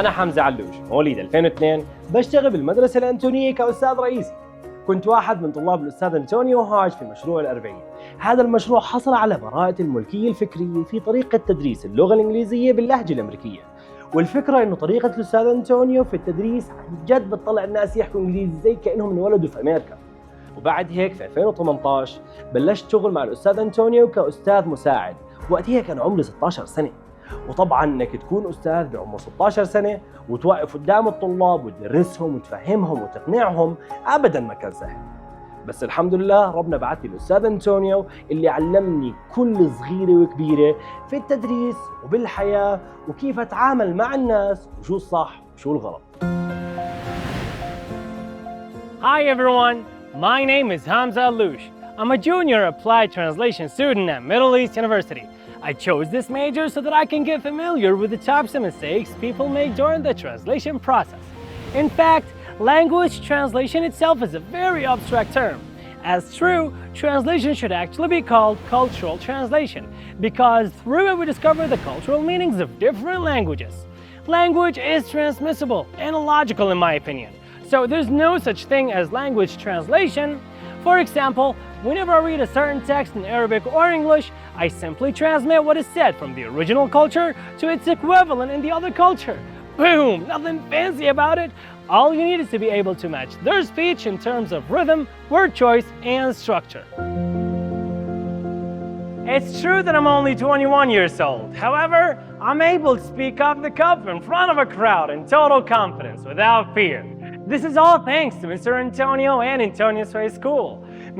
أنا حمزة علوش، مواليد 2002، بشتغل بالمدرسة الانتونية كأستاذ رئيسي. كنت واحد من طلاب الأستاذ أنتونيو وهادج في مشروع الاربعين. هذا المشروع حصل على براءة الملكية الفكرية في طريقة تدريس اللغة الإنجليزية باللهجة الأمريكية. والفكرة إنه طريقة الأستاذ أنتونيو في التدريس عن جد بتطلع الناس يحكوا إنجليزي زي كأنهم انولدوا في أمريكا. وبعد هيك في 2018 بلشت شغل مع الأستاذ أنتونيو كأستاذ مساعد، وقتها كان عمري 16 سنة. وطبعا انك تكون استاذ بعمر 16 سنه وتوقف قدام الطلاب وتدرسهم وتفهمهم وتقنعهم ابدا ما كان سهل. بس الحمد لله ربنا بعث لي الاستاذ أنتونيو اللي علمني كل صغيره وكبيره في التدريس وبالحياه وكيف اتعامل مع الناس وشو الصح وشو الغلط. Hi everyone, my name is Hamza Alush. I'm a junior applied translation student at Middle East University. I chose this major so that I can get familiar with the types of mistakes people make during the translation process. In fact, language translation itself is a very abstract term. As true, translation should actually be called cultural translation, because through it we discover the cultural meanings of different languages. Language is transmissible and illogical in my opinion, so there's no such thing as language translation. For example, whenever I read a certain text in Arabic or English, I simply transmit what is said from the original culture to its equivalent in the other culture. Boom! Nothing fancy about it. All you need is to be able to match their speech in terms of rhythm, word choice, and structure. It's true that I'm only 21 years old. However, I'm able to speak off the cuff in front of a crowd in total confidence without fear. This is all thanks to Mr. Antonio and Antonio's Way School.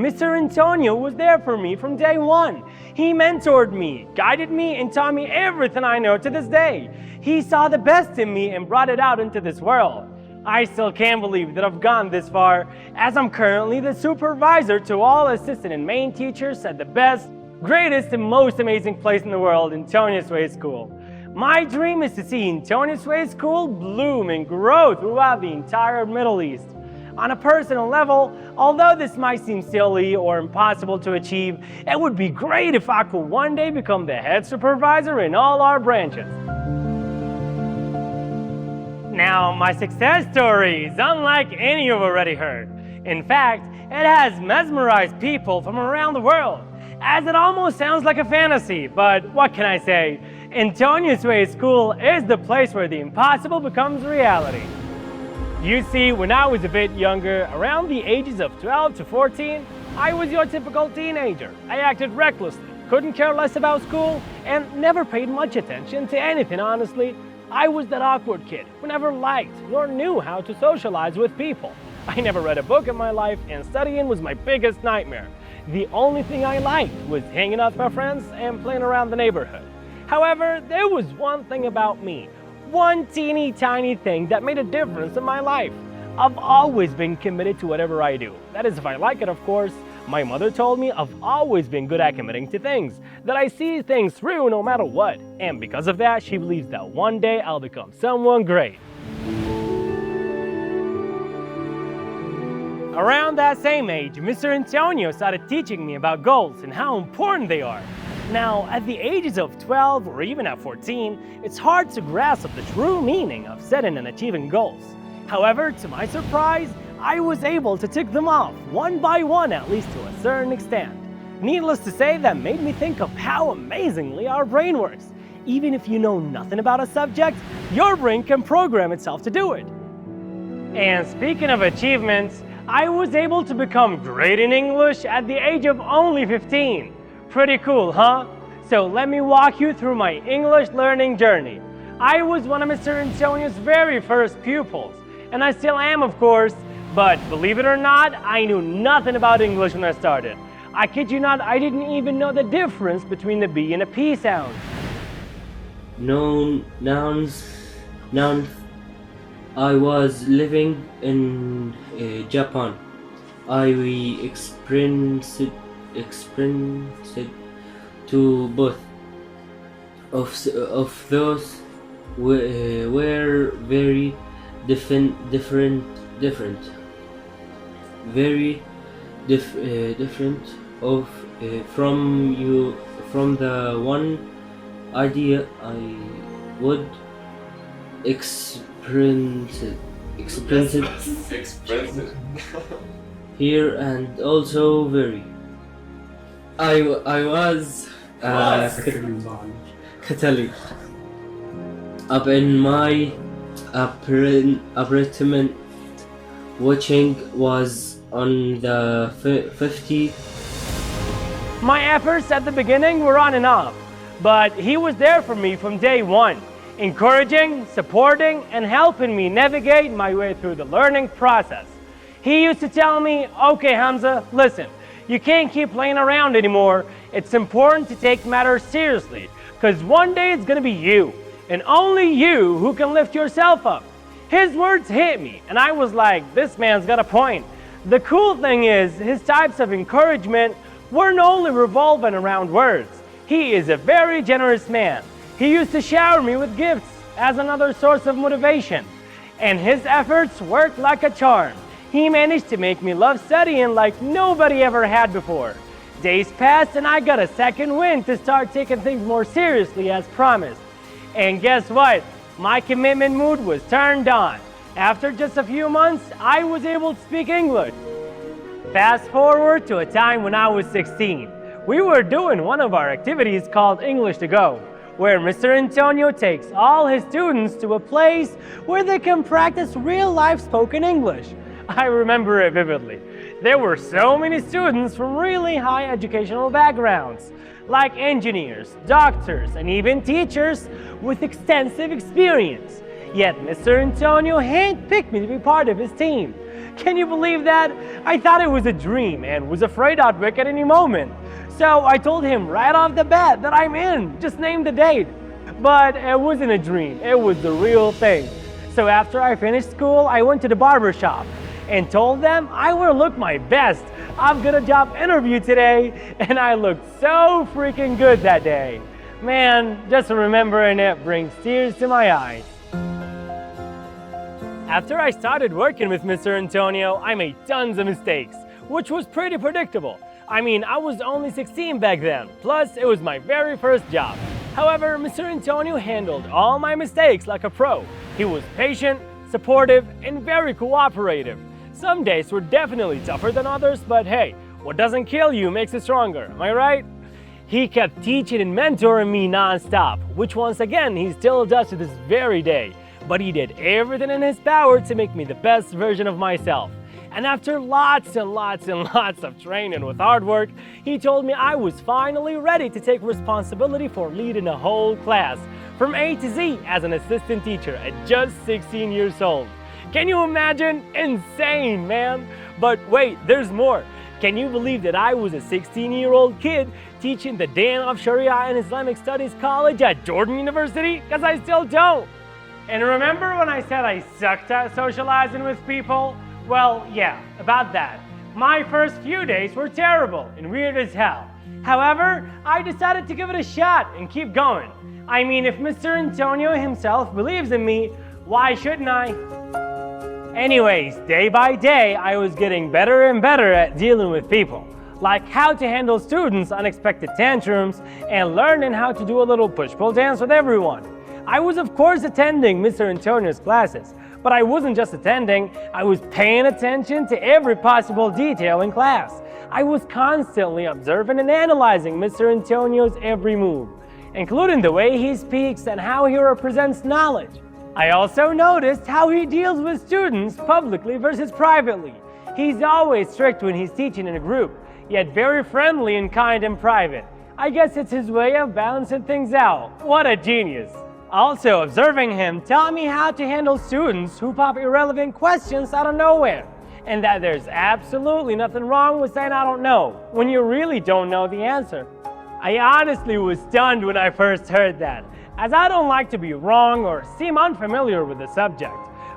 Mr. Antonio was there for me from day one. He mentored me, guided me, and taught me everything I know to this day. He saw the best in me and brought it out into this world. I still can't believe that I've gone this far, as I'm currently the supervisor to all assistant and main teachers at the best, greatest, and most amazing place in the world, Antonio's Way School. My dream is to see Antonio's Way School bloom and grow throughout the entire Middle East. On a personal level, although this might seem silly or impossible to achieve, it would be great if I could one day become the head supervisor in all our branches. Now, my success story is unlike any you've already heard. In fact, it has mesmerized people from around the world, as it almost sounds like a fantasy, but what can I say? Antonio's Way School is the place where the impossible becomes reality. You see, when I was a bit younger, around the ages of 12 to 14, I was your typical teenager. I acted recklessly, couldn't care less about school, and never paid much attention to anything, honestly. I was that awkward kid who never liked nor knew how to socialize with people. I never read a book in my life, and studying was my biggest nightmare. The only thing I liked was hanging out with my friends and playing around the neighborhood. However, there was one thing about me, one teeny tiny thing that made a difference in my life. I've always been committed to whatever I do. That is, if I like it, of course. My mother told me I've always been good at committing to things, that I see things through no matter what. And because of that, she believes that one day I'll become someone great. Around that same age, Mr. Antonio started teaching me about goals and how important they are. Now, at the ages of 12 or even at 14, it's hard to grasp the true meaning of setting and achieving goals. However, to my surprise, I was able to tick them off one by one, at least to a certain extent. Needless to say, that made me think of how amazingly our brain works. Even if you know nothing about a subject, your brain can program itself to do it. And speaking of achievements, I was able to become great in English at the age of only 15. Pretty cool, huh? So let me walk you through my English learning journey. I was one of Mr. Antonio's very first pupils, and I still am, of course, but believe it or not, I knew nothing about English when I started. I kid you not, I didn't even know the difference between the B and a P sound. Nouns. I was living in Japan. I experienced to both of those were very different, very different from the one idea I would experienced here and also very. I was Catholic up in my apartment watching was on the 50. My efforts at the beginning were on and off, but he was there for me from day one, encouraging, supporting, and helping me navigate my way through the learning process. He used to tell me, okay, Hamza, listen, you can't keep playing around anymore. It's important to take matters seriously, because one day it's gonna be you, and only you, who can lift yourself up. His words hit me, and I was like, this man's got a point. The cool thing is, his types of encouragement weren't only revolving around words. He is a very generous man. He used to shower me with gifts as another source of motivation, and his efforts worked like a charm. He managed to make me love studying like nobody ever had before. Days passed and I got a second wind to start taking things more seriously as promised. And guess what? My commitment mood was turned on. After just a few months, I was able to speak English. Fast forward to a time when I was 16. We were doing one of our activities called English to Go, where Mr. Antonio takes all his students to a place where they can practice real-life spoken English. I remember it vividly. There were so many students from really high educational backgrounds, like engineers, doctors, and even teachers with extensive experience. Yet Mr. Antonio handpicked me to be part of his team. Can you believe that? I thought it was a dream and was afraid I'd break at any moment. So I told him right off the bat that I'm in, just name the date. But it wasn't a dream, it was the real thing. So after I finished school, I went to the barber shop and told them I would look my best. I've got a job interview today, and I looked so freaking good that day. Man, just remembering it brings tears to my eyes. After I started working with Mr. Antonio, I made tons of mistakes, which was pretty predictable. I mean, I was only 16 back then, plus it was my very first job. However, Mr. Antonio handled all my mistakes like a pro. He was patient, supportive, and very cooperative. Some days were definitely tougher than others, but hey, what doesn't kill you makes you stronger, am I right? He kept teaching and mentoring me non-stop, which once again he still does to this very day. But he did everything in his power to make me the best version of myself. And after lots and lots of training with hard work, he told me I was finally ready to take responsibility for leading a whole class from A to Z as an assistant teacher at just 16 years old. Can you imagine? Insane, man. But wait, there's more. Can you believe that I was a 16-year-old kid teaching the Dean of Sharia and Islamic Studies College at Jordan University? Because I still don't. And remember when I said I sucked at socializing with people? Well, yeah, about that. My first few days were terrible and weird as hell. However, I decided to give it a shot and keep going. I mean, if Mr. Antonio himself believes in me, why shouldn't I? Anyways, day by day, I was getting better and better at dealing with people, like how to handle students' unexpected tantrums and learning how to do a little push-pull dance with everyone. I was of course attending Mr. Antonio's classes, but I wasn't just attending, I was paying attention to every possible detail in class. I was constantly observing and analyzing Mr. Antonio's every move, including the way he speaks and how he represents knowledge. I also noticed how he deals with students publicly versus privately. He's always strict when he's teaching in a group, yet very friendly and kind in private. I guess it's his way of balancing things out. What a genius. Also, observing him taught me how to handle students who pop irrelevant questions out of nowhere, and that there's absolutely nothing wrong with saying I don't know when you really don't know the answer. I honestly was stunned when I first heard that, as I don't like to be wrong or seem unfamiliar with the subject.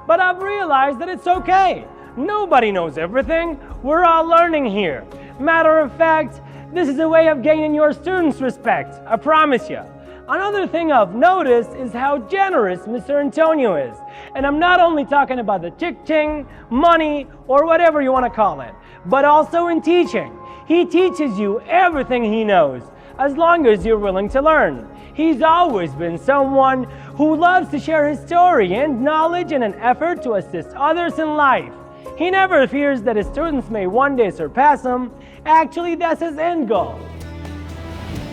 But I've realized that it's okay. Nobody knows everything. We're all learning here. Matter of fact, this is a way of gaining your students' respect, I promise you. Another thing I've noticed is how generous Mr. Antonio is. And I'm not only talking about the chick-ching, money, or whatever you want to call it, but also in teaching. He teaches you everything he knows, as long as you're willing to learn. He's always been someone who loves to share his story and knowledge in an effort to assist others in life. He never fears that his students may one day surpass him. Actually, that's his end goal.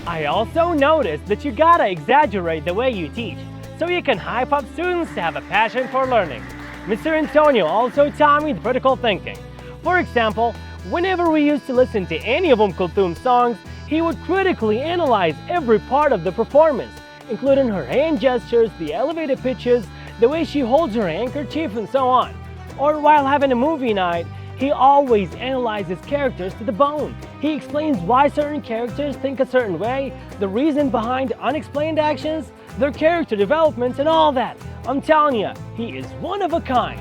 I also noticed that you gotta exaggerate the way you teach, so you can hype up students to have a passion for learning. Mr. Antonio also taught me critical thinking. For example, whenever we used to listen to any of Kulthum's songs, he would critically analyze every part of the performance, including her hand gestures, the elevated pitches, the way she holds her handkerchief, and so on. Or while having a movie night, he always analyzes characters to the bone. He explains why certain characters think a certain way, the reason behind unexplained actions, their character development, and all that. I'm telling you, he is one of a kind.